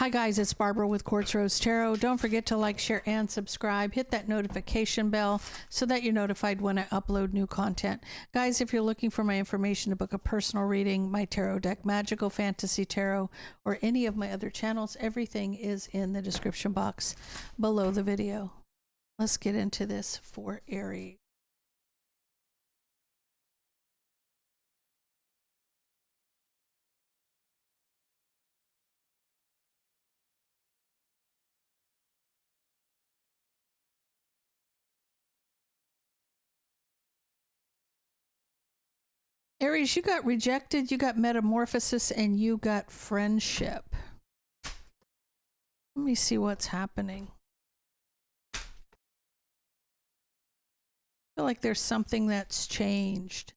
Hi guys, it's Barbara with Quartz Rose Tarot. Don't forget to like, share, and subscribe. Hit that notification bell so that you're notified when I upload new content. Guys, if you're looking for my information to book a personal reading, my tarot deck, Magical Fantasy Tarot, or any of my other channels, everything is in the description box below the video. Let's get into this for Aries. Aries, you got rejected, you got metamorphosis, and you got friendship. Let me see what's happening. I feel like there's something that's changed.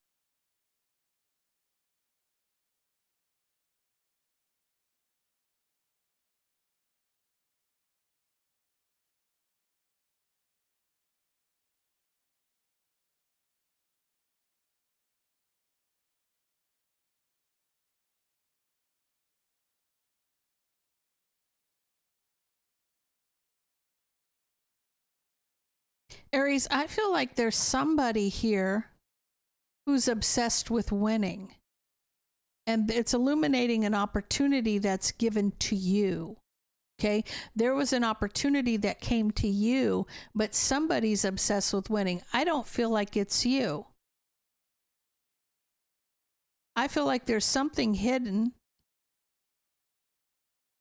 Aries, I feel like there's somebody here who's obsessed with winning. And it's illuminating an opportunity that's given to you. Okay? There was an opportunity that came to you, but somebody's obsessed with winning. I don't feel like it's you. I feel like there's something hidden.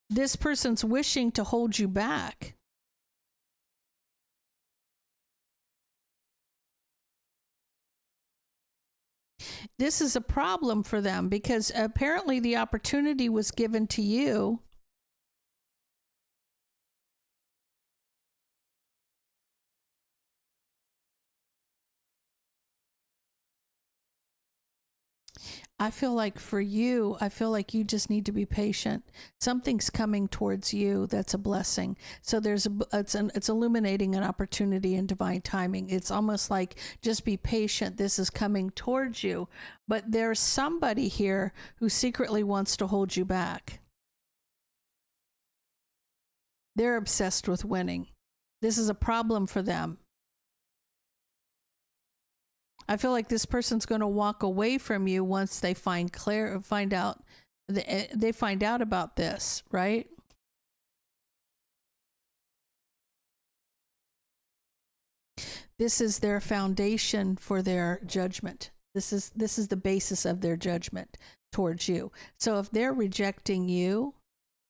This person's wishing to hold you back. This is a problem for them because apparently the opportunity was given to you. I feel like for you, I feel like you just need to be patient. Something's coming towards you that's a blessing. So it's illuminating an opportunity in divine timing. It's almost like just be patient. This is coming towards you. But there's somebody here who secretly wants to hold you back. They're obsessed with winning. This is a problem for them. I feel like this person's going to walk away from you once they find out about this, right? This is their foundation for their judgment. This is the basis of their judgment towards you. So if they're rejecting you,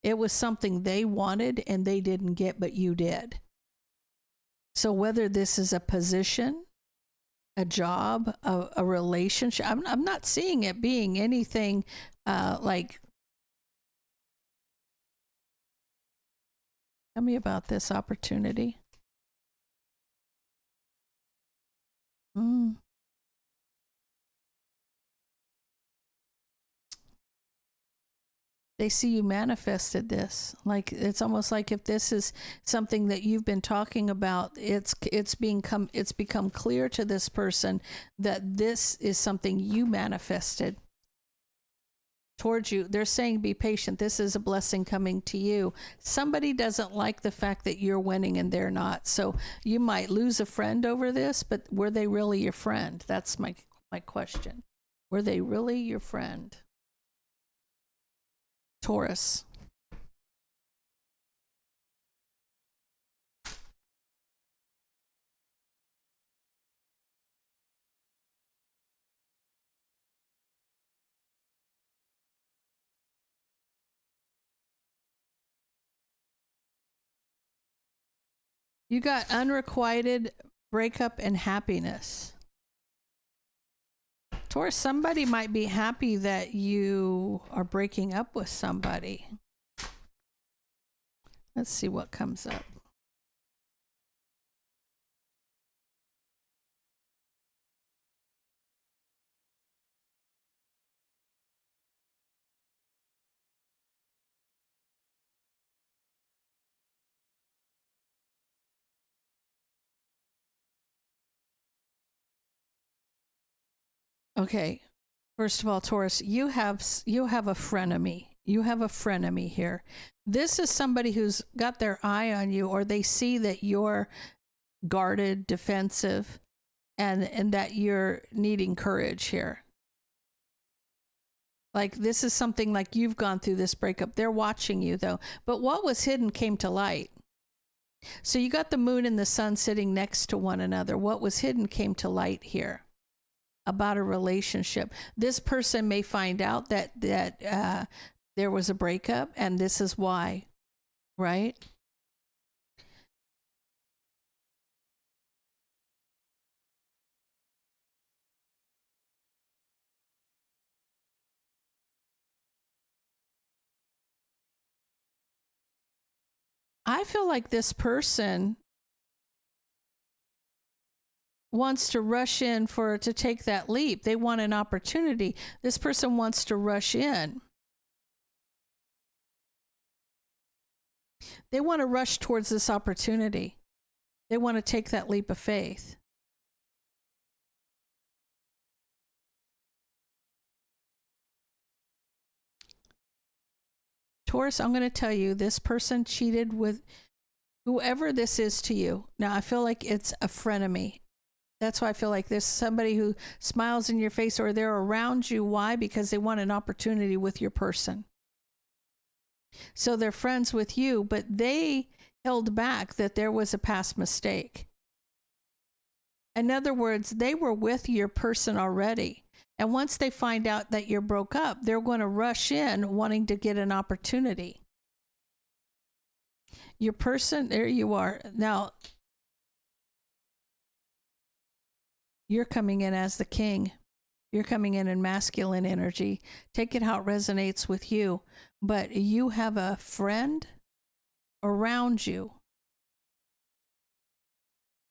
it was something they wanted and they didn't get, but you did. So whether this is a position, a job, a relationship, I'm not seeing it being anything like, tell me about this opportunity. They see you manifested this. Like, it's almost like if this is something that you've been talking about, it's become clear to this person that this is something you manifested towards you. They're saying be patient. This is a blessing coming to you. Somebody doesn't like the fact that you're winning and they're not. So you might lose a friend over this, but were they really your friend? That's my question. Were they really your friend? Taurus. You got unrequited breakup and happiness. Taurus, somebody might be happy that you are breaking up with somebody. Let's see what comes up. Okay, first of all, Taurus, you have a frenemy. You have a frenemy here. This is somebody who's got their eye on you, or they see that you're guarded, defensive, and that you're needing courage here. Like, this is something like you've gone through this breakup. They're watching you, though. But what was hidden came to light. So you got the moon and the sun sitting next to one another. What was hidden came to light here about a relationship. This person may find out that there was a breakup, and this is why, right? I feel like this person wants to rush in to take that leap. They want an opportunity. This person wants to rush in. They want to rush towards this opportunity. They want to take that leap of faith. Taurus, I'm going to tell you, this person cheated with whoever this is to you. Now, I feel like it's a frenemy. That's why I feel like there's somebody who smiles in your face, or they're around you. Why? Because they want an opportunity with your person. So they're friends with you, but they held back that there was a past mistake. In other words, they were with your person already. And once they find out that you're broke up, they're going to rush in wanting to get an opportunity. Your person, there you are. Now, you're coming in as the king. You're coming in masculine energy. Take it how it resonates with you. But you have a friend around you.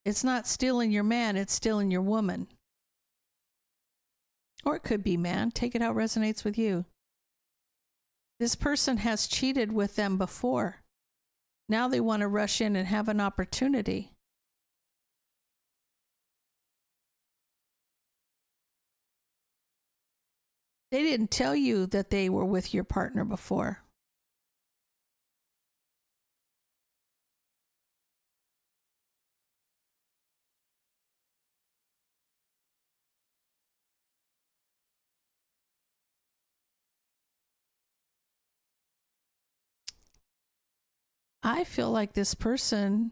It's not stealing your man, it's stealing your woman. Or it could be man. Take it how it resonates with you. This person has cheated with them before. Now they want to rush in and have an opportunity. They didn't tell you that they were with your partner before. I feel like this person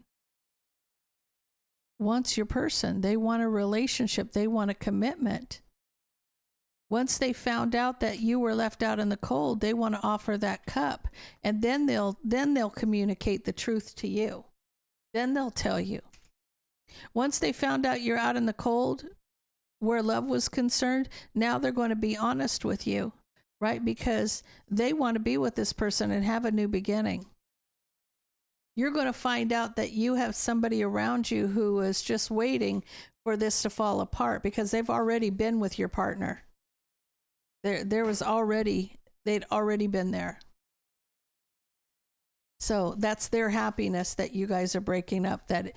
wants your person. They want a relationship. They want a commitment. Once they found out that you were left out in the cold, they want to offer that cup, and then they'll communicate the truth to you. Then they'll tell you. Once they found out you're out in the cold, where love was concerned, now they're going to be honest with you, right? Because they want to be with this person and have a new beginning. You're going to find out that you have somebody around you who is just waiting for this to fall apart, because they've already been with your partner. They'd already been there. So that's their happiness that you guys are breaking up, that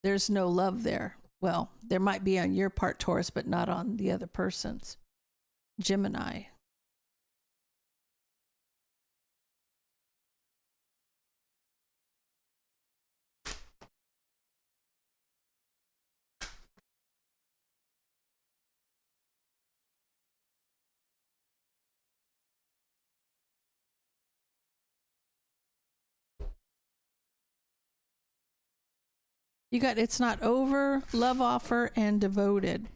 there's no love there. Well, there might be on your part, Taurus, but not on the other person's. Gemini. You got it's not over, love offer, and devoted.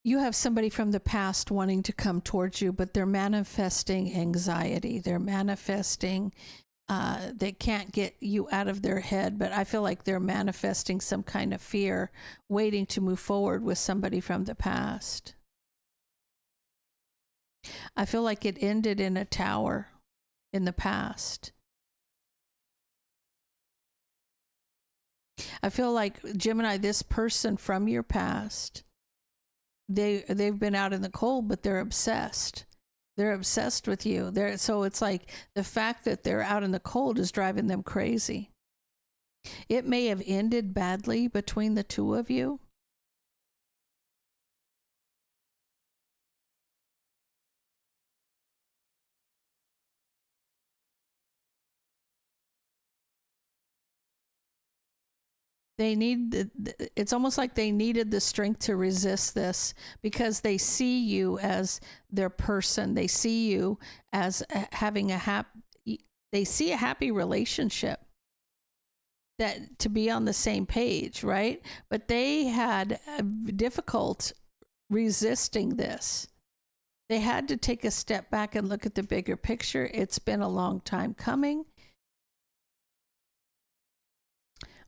You have somebody from the past wanting to come towards you, but they're manifesting anxiety. They're manifesting they can't get you out of their head, but I feel like they're manifesting some kind of fear, waiting to move forward with somebody from the past. I feel like it ended in a tower in the past. I feel like, Gemini, this person from your past, they've been out in the cold, but they're obsessed. They're obsessed with you. So it's like the fact that they're out in the cold is driving them crazy. It may have ended badly between the two of you. It's almost like they needed the strength to resist this because they see you as their person. They see you as having they see a happy relationship, that to be on the same page, right? But they had difficult resisting this. They had to take a step back and look at the bigger picture. It's been a long time coming.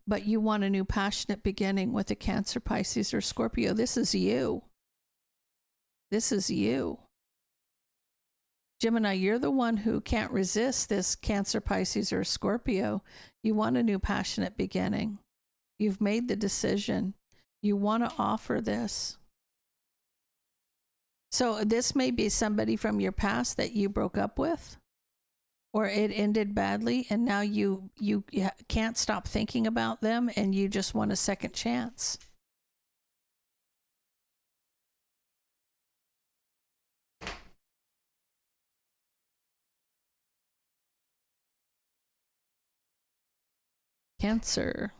But you want a new passionate beginning with a Cancer, Pisces, or Scorpio. This is you. This is you. Gemini, you're the one who can't resist this Cancer, Pisces, or Scorpio. You want a new passionate beginning. You've made the decision. You want to offer this. So this may be somebody from your past that you broke up with, or it ended badly, and now you can't stop thinking about them, and you just want a second chance. Cancer.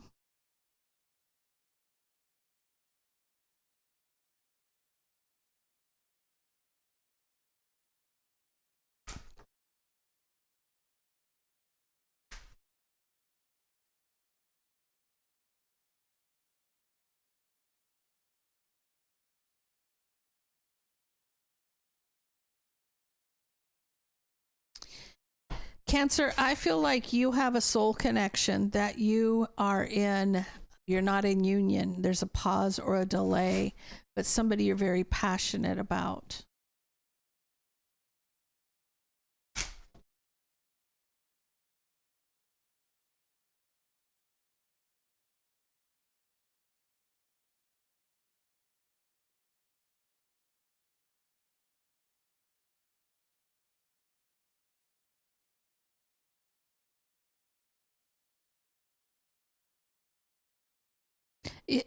Cancer, I feel like you have a soul connection that you are in. You're not in union. There's a pause or a delay, but somebody you're very passionate about.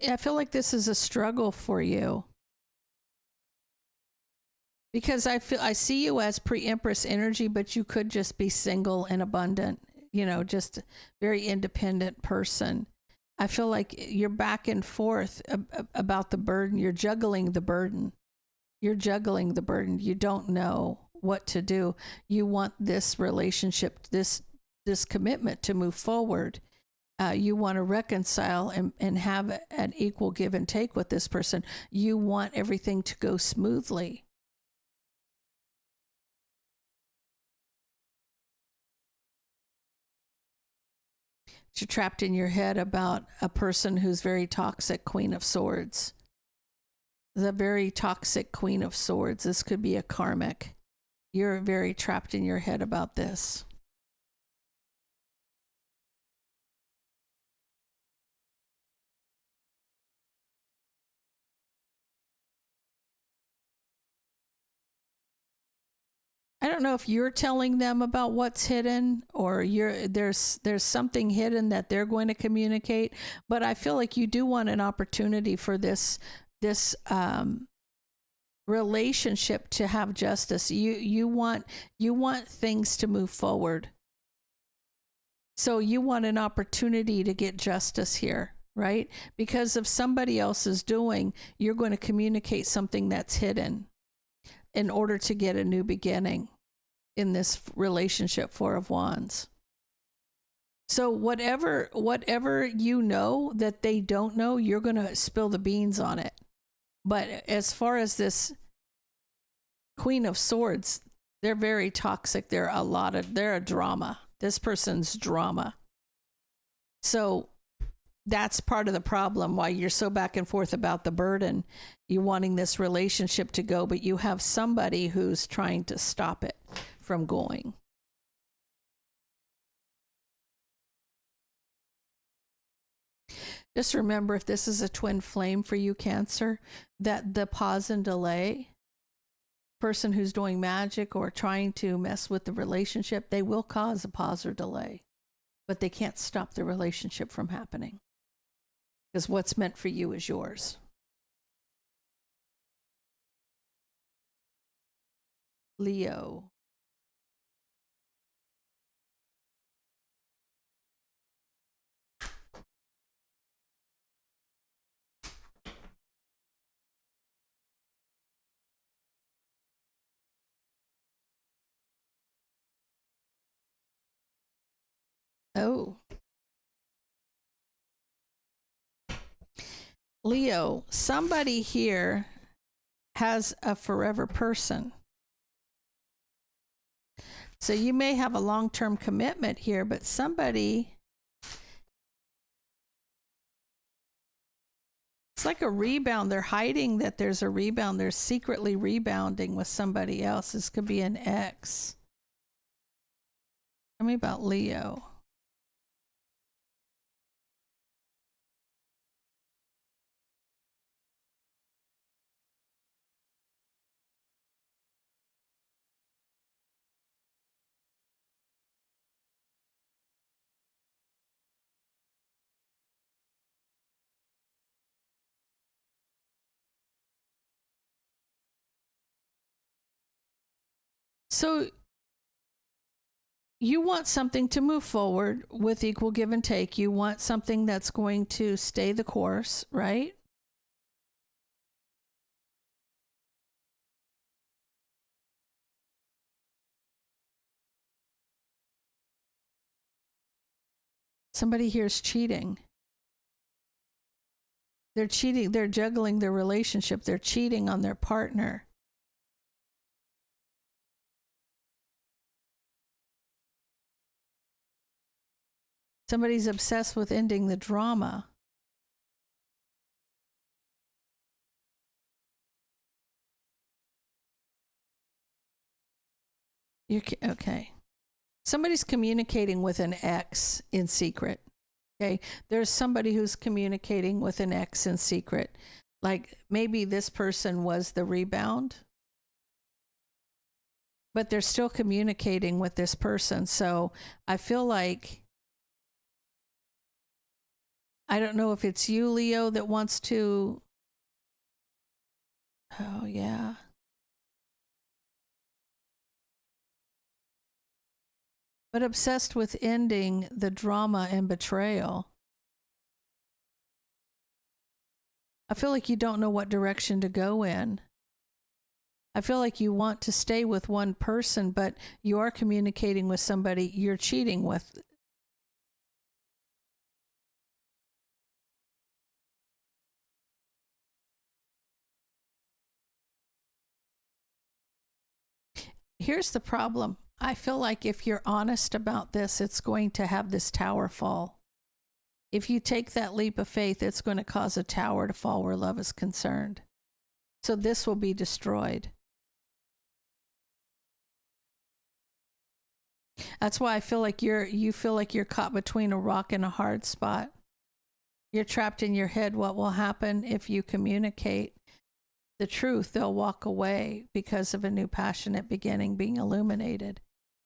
I feel like this is a struggle for you, because I see you as pre-Empress energy, but you could just be single and abundant, just very independent person. I feel like you're back and forth about the burden. You're juggling the burden. You don't know what to do. You want this relationship, this commitment to move forward. You want to reconcile and have an equal give and take with this person. You want everything to go smoothly. You're trapped in your head about a person who's very toxic, Queen of Swords. The very toxic Queen of Swords. This could be a karmic. You're very trapped in your head about this. I don't know if you're telling them about what's hidden, or there's something hidden that they're going to communicate, but I feel like you do want an opportunity for this relationship to have justice. You want things to move forward. So you want an opportunity to get justice here, right? Because if somebody else is doing, you're going to communicate something that's hidden in order to get a new beginning in this relationship, Four of Wands. So whatever you know that they don't know, you're going to spill the beans on it. But as far as this Queen of Swords, they're very toxic. They're a drama. This person's drama. So that's part of the problem, why you're so back and forth about the burden. You're wanting this relationship to go, but you have somebody who's trying to stop it from going. Just remember, if this is a twin flame for you, Cancer, that the pause and delay, person who's doing magic or trying to mess with the relationship, they will cause a pause or delay, but they can't stop the relationship from happening, because what's meant for you is yours. Leo. Oh. Leo, somebody here has a forever person. So you may have a long-term commitment here, but somebody, it's like a rebound. They're hiding that there's a rebound. They're secretly rebounding with somebody else. This could be an ex. Tell me about Leo. So you want something to move forward with equal give and take. You want something that's going to stay the course, right? Somebody here is cheating. They're cheating. They're juggling their relationship. They're cheating on their partner. Somebody's obsessed with ending the drama. Okay. Somebody's communicating with an ex in secret. Okay. There's somebody who's communicating with an ex in secret. Like maybe this person was the rebound, but they're still communicating with this person. So I feel like, I don't know if it's you, Leo, that wants to. Oh, yeah. But obsessed with ending the drama and betrayal. I feel like you don't know what direction to go in. I feel like you want to stay with one person, but you are communicating with somebody you're cheating with. Here's the problem. I feel like if you're honest about this, it's going to have this tower fall. If you take that leap of faith, it's going to cause a tower to fall where love is concerned. So this will be destroyed. That's why I feel like you feel like you're caught between a rock and a hard spot. You're trapped in your head. What will happen if you communicate the truth? They'll walk away because of a new passionate beginning being illuminated.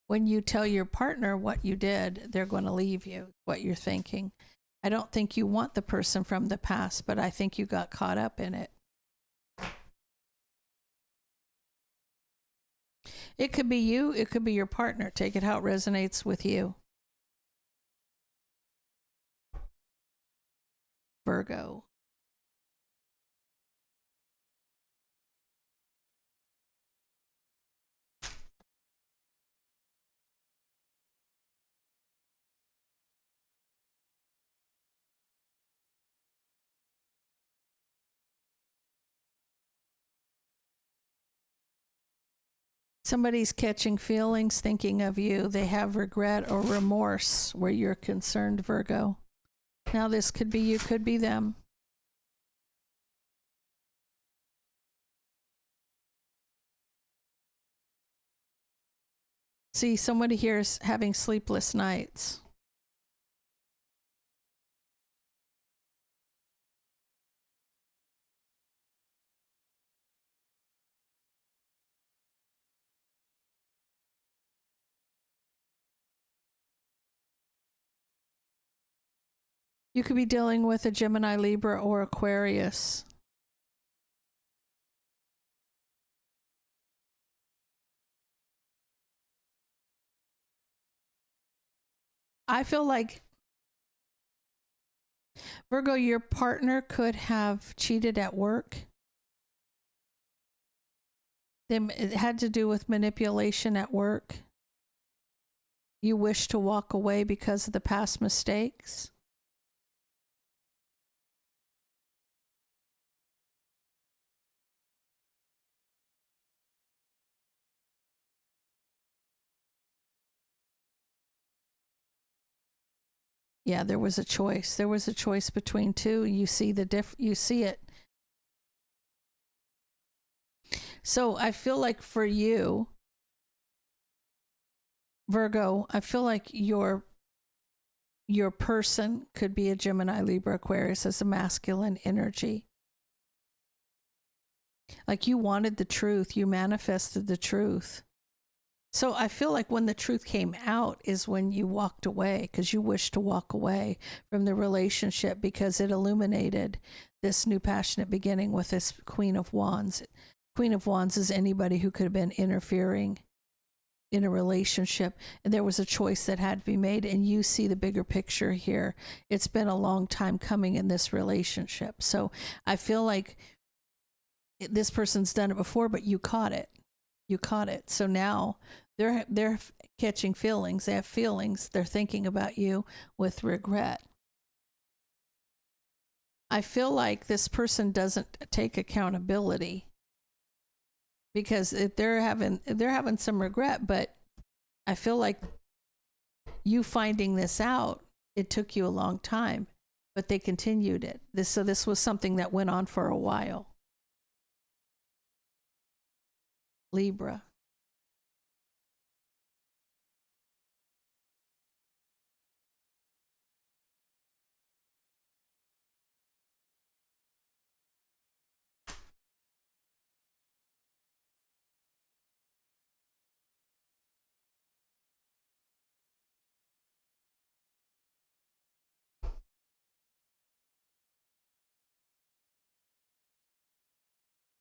When you tell your partner what you did, they're going to leave you, what you're thinking. I don't think you want the person from the past, but I think you got caught up in it. It could be you, it could be your partner. Take it how it resonates with you. Virgo. Somebody's catching feelings, thinking of you. They have regret or remorse where you're concerned, Virgo. Now this could be you, could be them. See, somebody here is having sleepless nights. You could be dealing with a Gemini, Libra, or Aquarius. I feel like, Virgo, your partner could have cheated at work. It had to do with manipulation at work. You wish to walk away because of the past mistakes. Yeah, there was a choice. There was a choice between two. You see you see it. So I feel like for you, Virgo, I feel like your person could be a Gemini, Libra, Aquarius as a masculine energy. Like you wanted the truth, you manifested the truth. So I feel like when the truth came out is when you walked away, because you wished to walk away from the relationship because it illuminated this new passionate beginning with this Queen of Wands. Queen of Wands is anybody who could have been interfering in a relationship, and there was a choice that had to be made, and you see the bigger picture here. It's been a long time coming in this relationship. So I feel like this person's done it before, but you caught it. You caught it. So now they're catching feelings. They have feelings. They're thinking about you with regret. I feel like this person doesn't take accountability because they're having some regret, but I feel like you finding this out, it took you a long time, but they continued it. So this was something that went on for a while. Libra.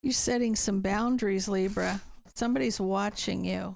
You're setting some boundaries, Libra. Somebody's watching you.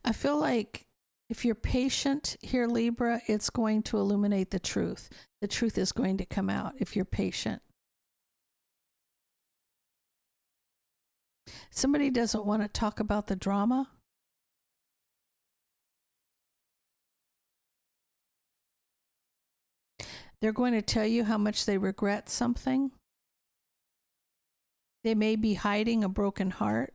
I feel like if you're patient here, Libra, it's going to illuminate the truth. The truth is going to come out if you're patient. Somebody doesn't want to talk about the drama. They're going to tell you how much they regret something. They may be hiding a broken heart.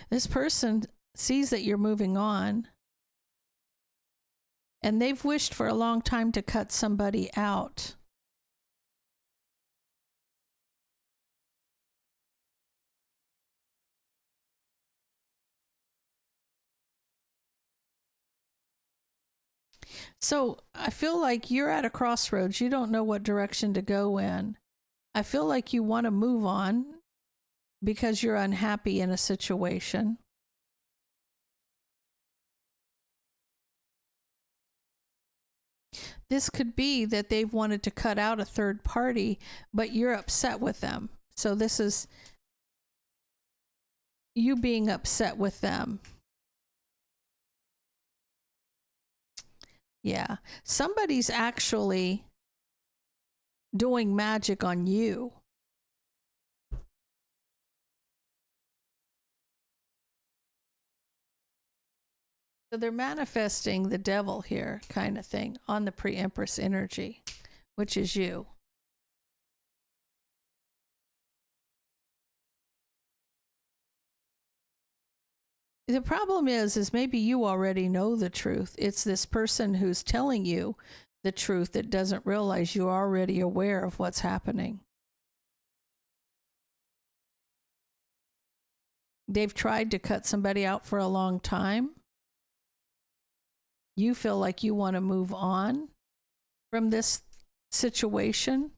This person sees that you're moving on, and they've wished for a long time to cut somebody out. So I feel like you're at a crossroads. You don't know what direction to go in. I feel like you want to move on because you're unhappy in a situation. This could be that they've wanted to cut out a third party, but you're upset with them. So this is you being upset with them. Yeah. Somebody's actually doing magic on you. So they're manifesting the devil here, kind of thing, on the pre-empress energy, which is you. The problem is maybe you already know the truth. It's this person who's telling you the truth that doesn't realize you're already aware of what's happening. They've tried to cut somebody out for a long time. You feel like you want to move on from this situation.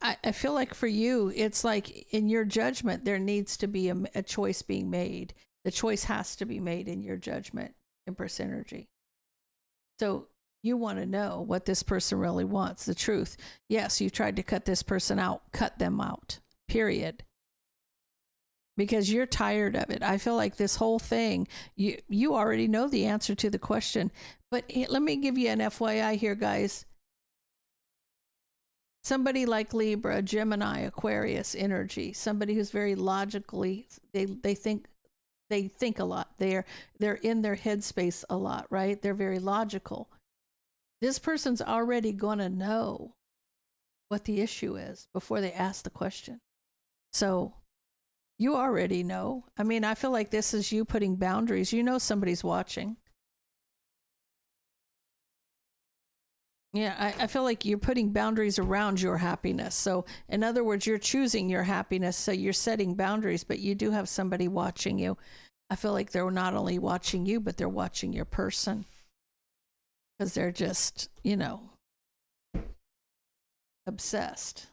I feel like for you, it's like in your judgment, there needs to be a choice being made. The choice has to be made in your judgment, Empress energy. So you want to know what this person really wants, the truth. Yes, you tried to cut this person out, cut them out, period. Because you're tired of it. I feel like this whole thing, you already know the answer to the question. But let me give you an FYI here, guys. Somebody like Libra, Gemini, Aquarius energy, somebody who's very logically, they think a lot. They're in their headspace a lot, right? They're very logical. This person's already going to know what the issue is before they ask the question. So you already know. I mean, I feel like this is you putting boundaries. You know somebody's watching. Yeah, I feel like you're putting boundaries around your happiness. So, in other words, you're choosing your happiness. So, you're setting boundaries, but you do have somebody watching you. I feel like they're not only watching you, but they're watching your person. Because they're just, you know, obsessed.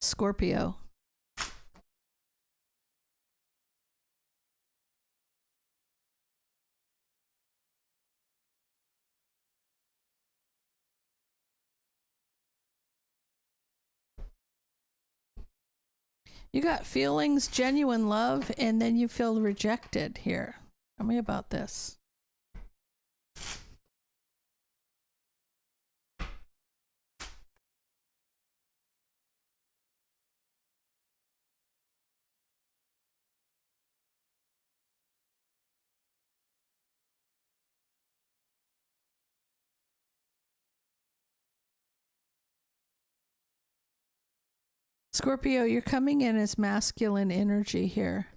Scorpio. You got feelings, genuine love, and then you feel rejected here. Tell me about this. Scorpio, you're coming in as masculine energy here.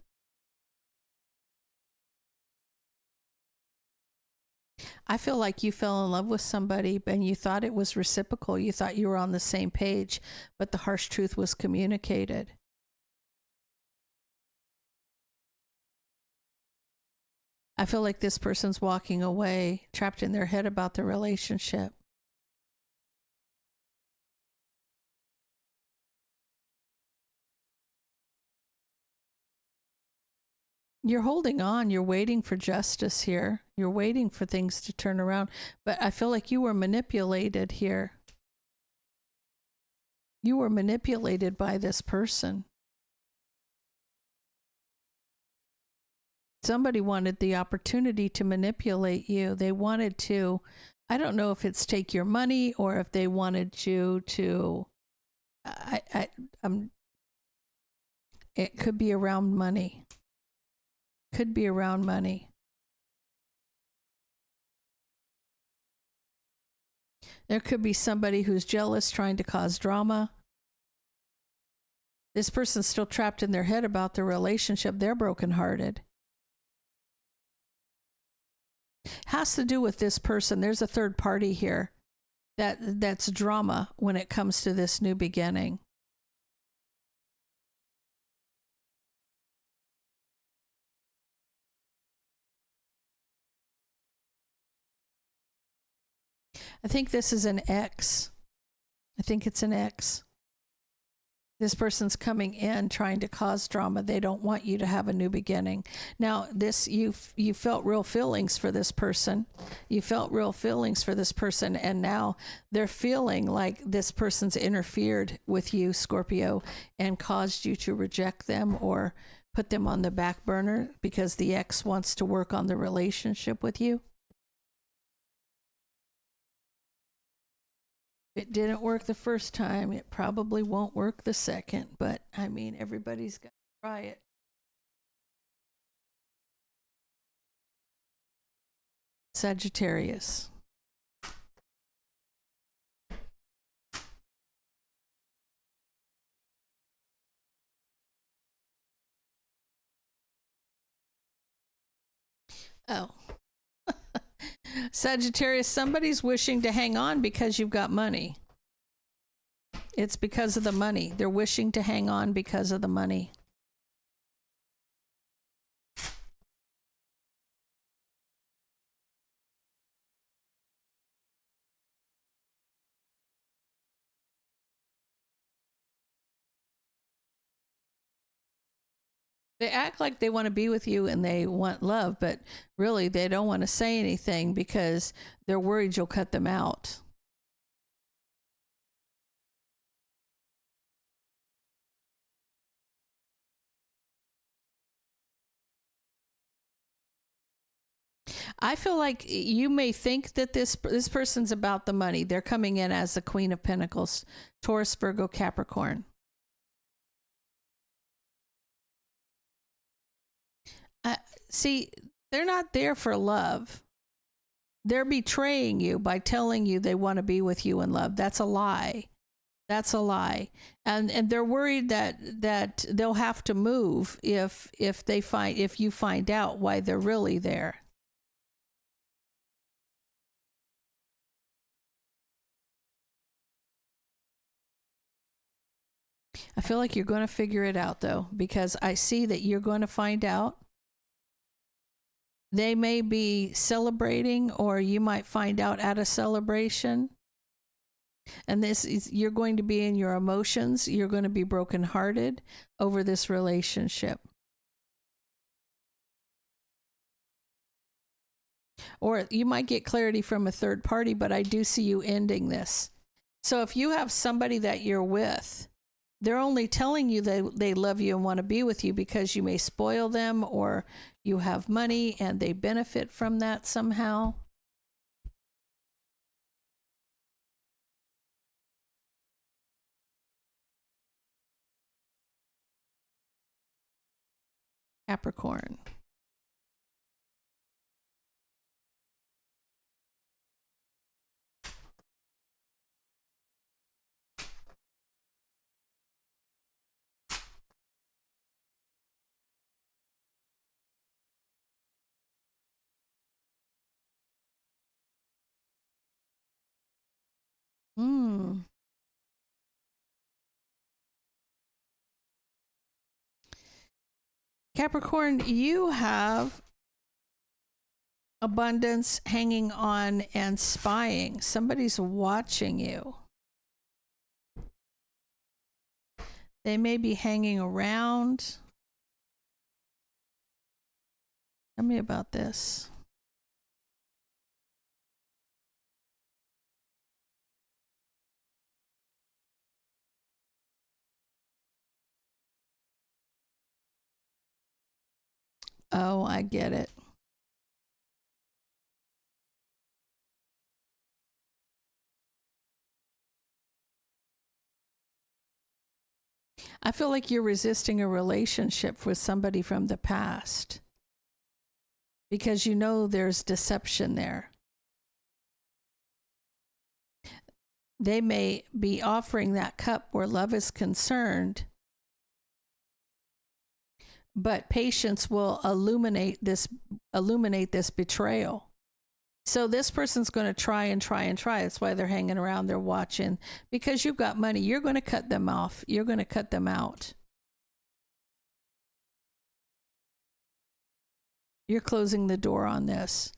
I feel like you fell in love with somebody and you thought it was reciprocal. You thought you were on the same page, but the harsh truth was communicated. I feel like this person's walking away, trapped in their head about the relationship. You're holding on. You're waiting for justice here. You're waiting for things to turn around. But I feel like you were manipulated here. You were manipulated by this person. Somebody wanted the opportunity to manipulate you. They wanted to, I don't know if it's take your money or if they wanted you to, it could be around money. Could be around money. There could be somebody who's jealous, trying to cause drama. This person's still trapped in their head about the relationship. They're brokenhearted. Has to do with this person. There's a third party here that's drama when it comes to this new beginning. I think this is an X. I think it's an X. This person's coming in trying to cause drama. They don't want you to have a new beginning. Now, this you felt real feelings for this person. You felt real feelings for this person, and now they're feeling like this person's interfered with you, Scorpio, and caused you to reject them or put them on the back burner because the ex wants to work on the relationship with you. If it didn't work the first time, it probably won't work the second, but I mean, everybody's got to try it. Sagittarius. Oh. Sagittarius, somebody's wishing to hang on because you've got money. It's because of the money. They're wishing to hang on because of the money. They act like they want to be with you and they want love, but really they don't want to say anything because they're worried you'll cut them out. I feel like you may think that this person's about the money. They're coming in as the Queen of Pentacles, Taurus, Virgo, Capricorn. See, they're not there for love. They're betraying you by telling you they want to be with you in love. That's a lie. That's a lie. And they're worried that they'll have to move if you find out why they're really there. I feel like you're going to figure it out though, because I see that you're going to find out. They may be celebrating, or you might find out at a celebration. And you're going to be in your emotions. You're going to be brokenhearted over this relationship. Or you might get clarity from a third party, but I do see you ending this. So if you have somebody that you're with, they're only telling you they love you and want to be with you because you may spoil them, or you have money and they benefit from that somehow. Capricorn. Capricorn, you have abundance hanging on and spying. Somebody's watching you. They may be hanging around. Tell me about this. Oh, I get it. I feel like you're resisting a relationship with somebody from the past because you know there's deception there. They may be offering that cup where love is concerned, but patience will illuminate this betrayal. So this person's going to try and try and try. That's why they're hanging around. They're watching because you've got money. You're going to cut them off. You're going to cut them out. You're closing the door on this.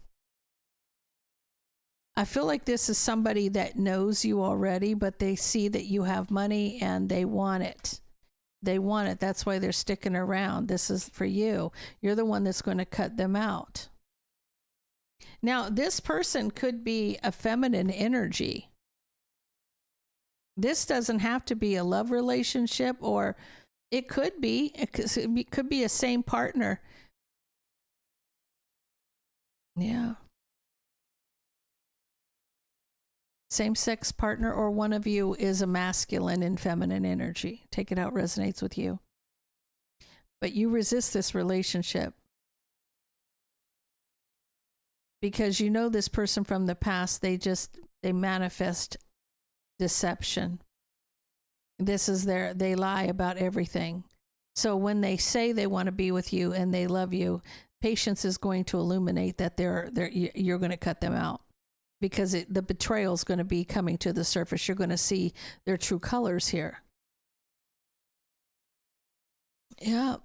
I feel like this is somebody that knows you already, but they see that you have money and they want it. They want it. That's why they're sticking around. This is for you. You're the one that's going to cut them out. Now, this person could be a feminine energy. This doesn't have to be a love relationship, or it could be. It could be a same partner. Yeah. Same-sex partner, or one of you is a masculine and feminine energy. Take it out, resonates with you. But you resist this relationship because you know this person from the past, they manifest deception. This is they lie about everything. So when they say they want to be with you and they love you, patience is going to illuminate that you're going to cut them out. Because the betrayal is going to be coming to the surface. You're going to see their true colors here. Yeah.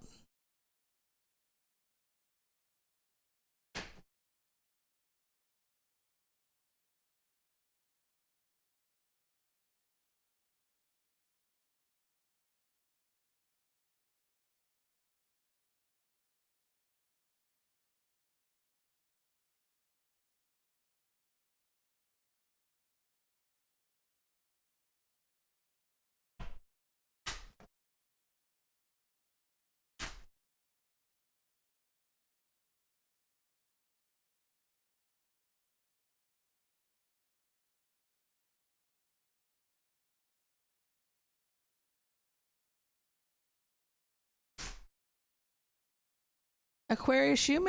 Aquarius, you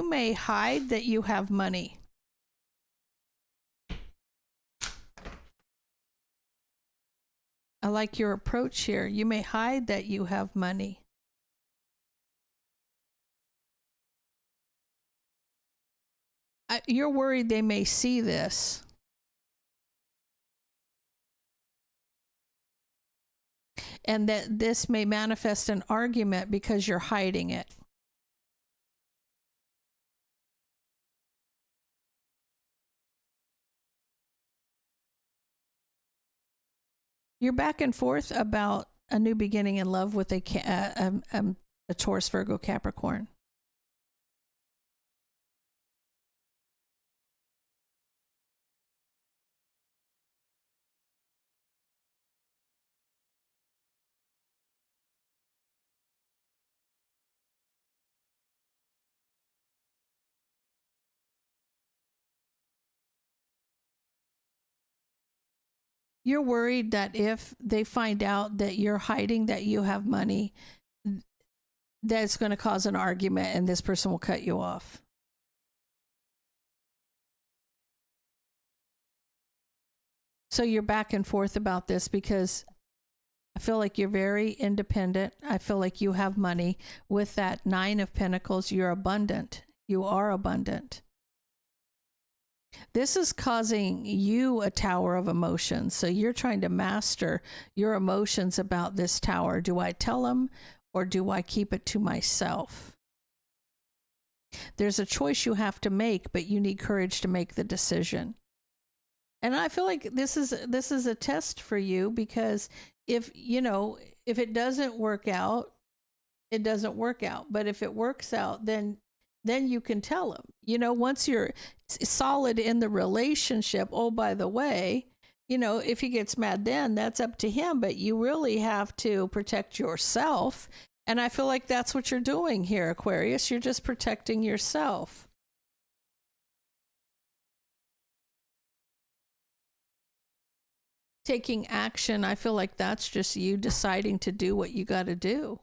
may hide that you have money. I like your approach here. You may hide that you have money. You're worried they may see this. And that this may manifest an argument because you're hiding it. You're back and forth about a new beginning in love with a Taurus, Virgo, Capricorn. You're worried that if they find out that you're hiding that you have money, that's going to cause an argument and this person will cut you off. So you're back and forth about this because I feel like you're very independent. I feel like you have money. With that 9 of Pentacles, you're abundant. You are abundant. This is causing you a tower of emotions. So you're trying to master your emotions about this tower. Do I tell them or do I keep it to myself? There's a choice you have to make, but you need courage to make the decision. And I feel like this is a test for you because if it doesn't work out, it doesn't work out. But if it works out, then you can tell him, once you're solid in the relationship, oh, by the way, if he gets mad, then that's up to him, but you really have to protect yourself. And I feel like that's what you're doing here, Aquarius. You're just protecting yourself. Taking action, I feel like that's just you deciding to do what you got to do.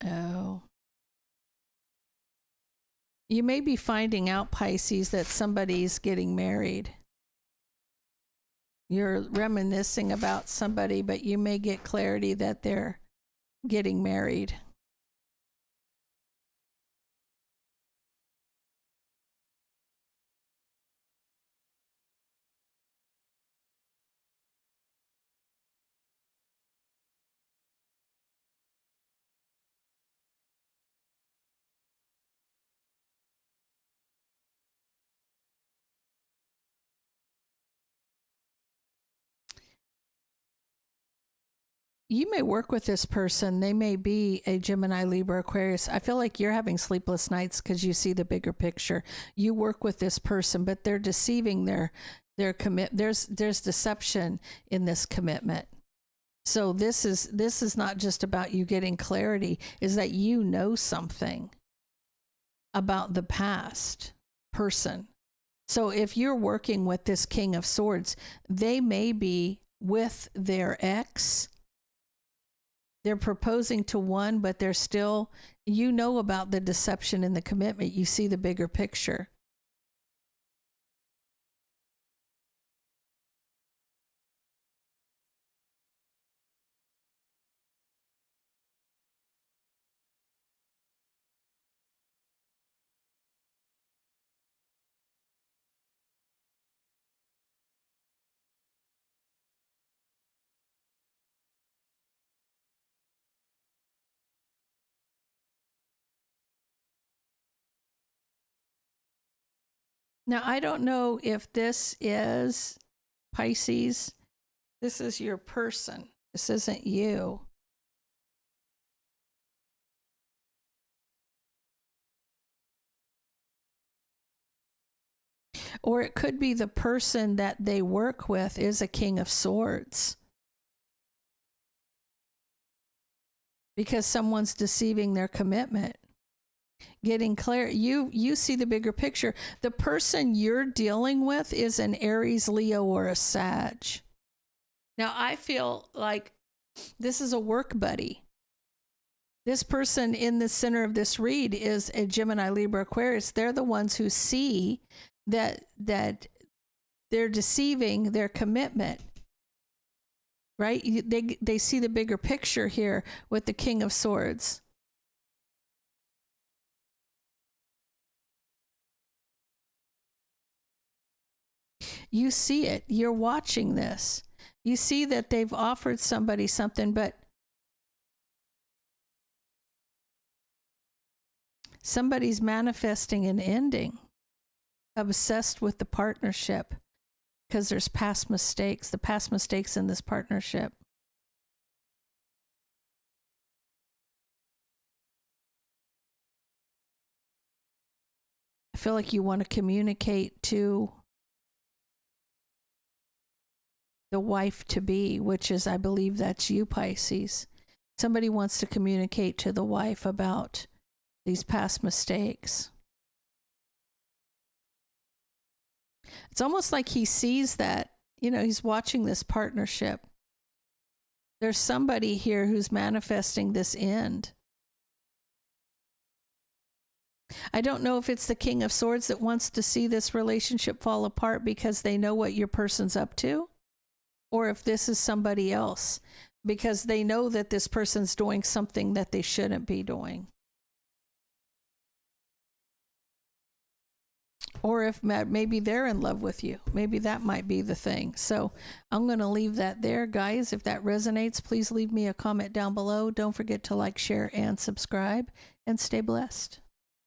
Oh. You may be finding out, Pisces, that somebody's getting married. You're reminiscing about somebody, but you may get clarity that they're getting married. you may work with this person. They may be a Gemini, Libra, Aquarius. I feel like you're having sleepless nights because you see the bigger picture. You work with this person, but they're deceiving their there's deception in this commitment. So this is not just about you getting clarity, is that you know something about the past person. So if you're working with this King of Swords, they may be with their ex. They're proposing to one, but they're still, you know about the deception and the commitment. You see the bigger picture. Now, I don't know if this is Pisces. This is your person. This isn't you. Or it could be the person that they work with is a King of Swords. Because someone's deceiving their commitment. Getting clear, you see the bigger picture. The person you're dealing with is an Aries, Leo, or a Sag. Now, I feel like this is a work buddy. This person in the center of this read is a Gemini, Libra, Aquarius. They're the ones who see that they're deceiving their commitment. Right? They see the bigger picture here with the King of Swords. You see it. You're watching this. You see that they've offered somebody something, but somebody's manifesting an ending, obsessed with the partnership because there's past mistakes, the past mistakes in this partnership. I feel like you want to communicate to the wife to be, which is, I believe that's you, Pisces. Somebody wants to communicate to the wife about these past mistakes. It's almost like he sees that, you know, he's watching this partnership. There's somebody here who's manifesting this end. I don't know if it's the King of Swords that wants to see this relationship fall apart because they know what your person's up to, or if this is somebody else because they know that this person's doing something that they shouldn't be doing. Or if maybe they're in love with you. Maybe that might be the thing. So I'm going to leave that there, guys. If that resonates, please leave me a comment down below. Don't forget to like, share, and subscribe, and stay blessed.